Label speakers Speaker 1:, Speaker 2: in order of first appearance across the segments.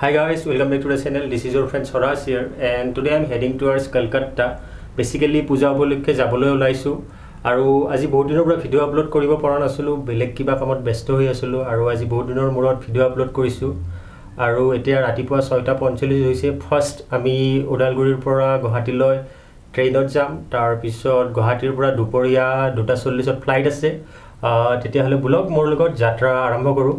Speaker 1: Hi guys, welcome back to the channel. This is your friend SwaRaJ here, and today I'm heading towards Kolkata. Basically, puja উপলক্ষে যাবলৈ ওলাইছো আৰু আজি বহুত দিনৰ পৰা ভিডিও আপলোড কৰিব পৰা নাছিলো, বেলেগ কিবা কামত ব্যস্ত হৈ আছিলো আৰু আজি বহুত দিনৰ মূৰত ভিডিও আপলোড কৰিছো আৰু এতিয়া ৰাতিপুৱা 6:45 হৈছে। ফাৰ্স্ট আমি ওদালগুৰিৰ পৰা গুৱাহাটীলৈ ট্ৰেইনত যাম, তাৰ পিছত গুৱাহাটীৰ পৰা দুপৰীয়া 2:40 ফ্লাইট আছে। তেতিয়া হলে ব্লগ মোৰ লগত যাত্ৰা আৰম্ভ কৰো।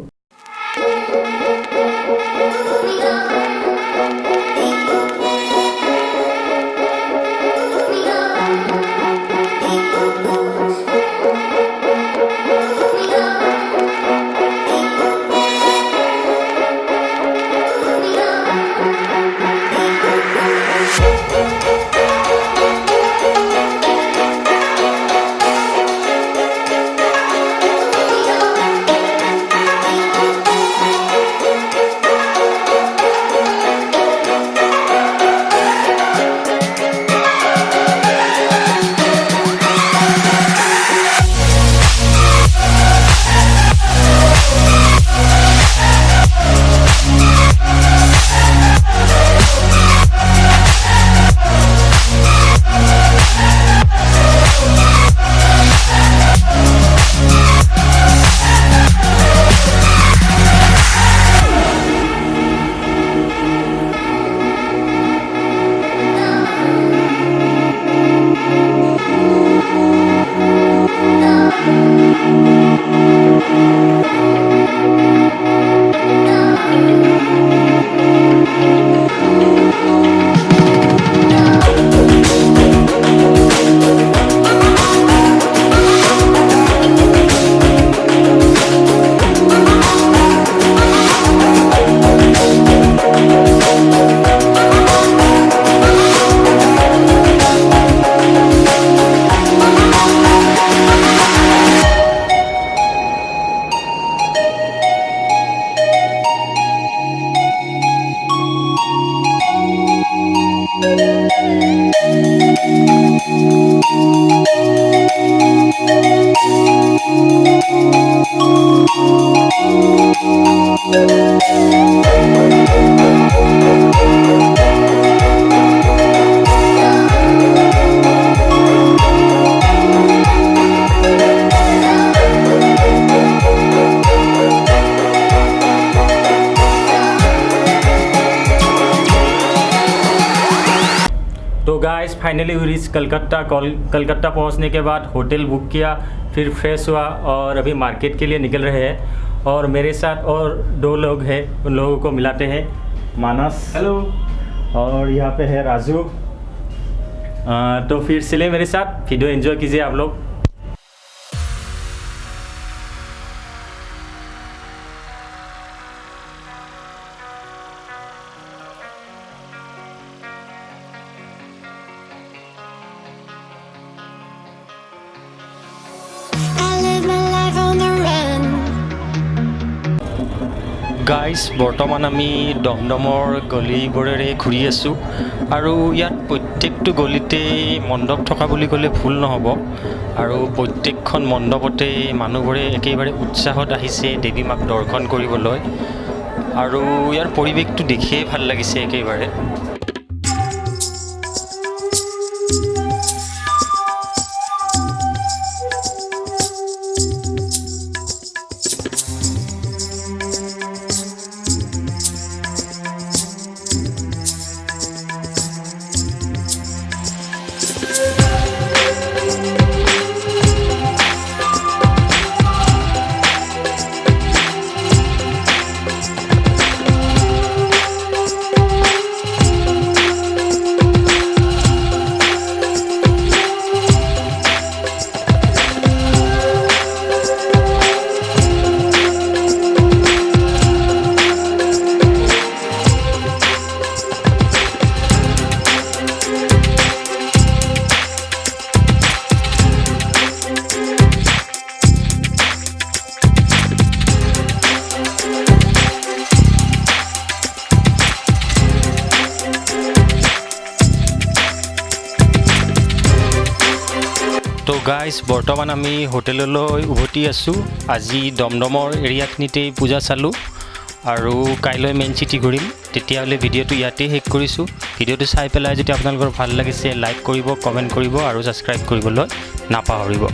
Speaker 1: तो guys finally we reach Calcutta. Calcutta पहुंचने के बाद होटल बुक किया, फिर फ्रेश हुआ और अभी मार्केट के लिए निकल रहे हैं। और मेरे साथ और 2 लोग हैं, उन लोगों को मिलाते हैं। मानस, हेलो, और यहाँ पे है राजू। तो फिर चले मेरे साथ, वीडियो एंजॉय कीजिए आप लोग। গাইজ বৰ্তমান আমি দমদমৰ গলিবোৰেৰে ঘূৰি আছোঁ আৰু ইয়াত প্ৰত্যেকটো গলিতে মণ্ডপ থকা বুলি ক'লে ভুল নহ'ব আৰু প্ৰত্যেকখন মণ্ডপতে মানুহবোৰে একেবাৰে উৎসাহত আহিছে দেৱী মাক দৰ্শন কৰিবলৈ আৰু ইয়াৰ পৰিৱেশটো দেখিয়ে ভাল লাগিছে একেবাৰে। তো গাইজ বৰ্তমান আমি হোটেললৈ উভতি আছোঁ। আজি দমদমৰ এৰিয়াখিনিতে পূজা চালোঁ আৰু কাইলৈ মেইন চিটি ঘূৰিম।
Speaker 2: তেতিয়াহ'লে ভিডিঅ'টো ইয়াতে শেষ কৰিছোঁ ভিডিঅ'টো চাই পেলাই যদি আপোনালোকৰ ভাল লাগিছে লাইক কৰিব কমেণ্ট কৰিব আৰু ছাবস্ক্ৰাইব কৰিবলৈ নাপাহৰিব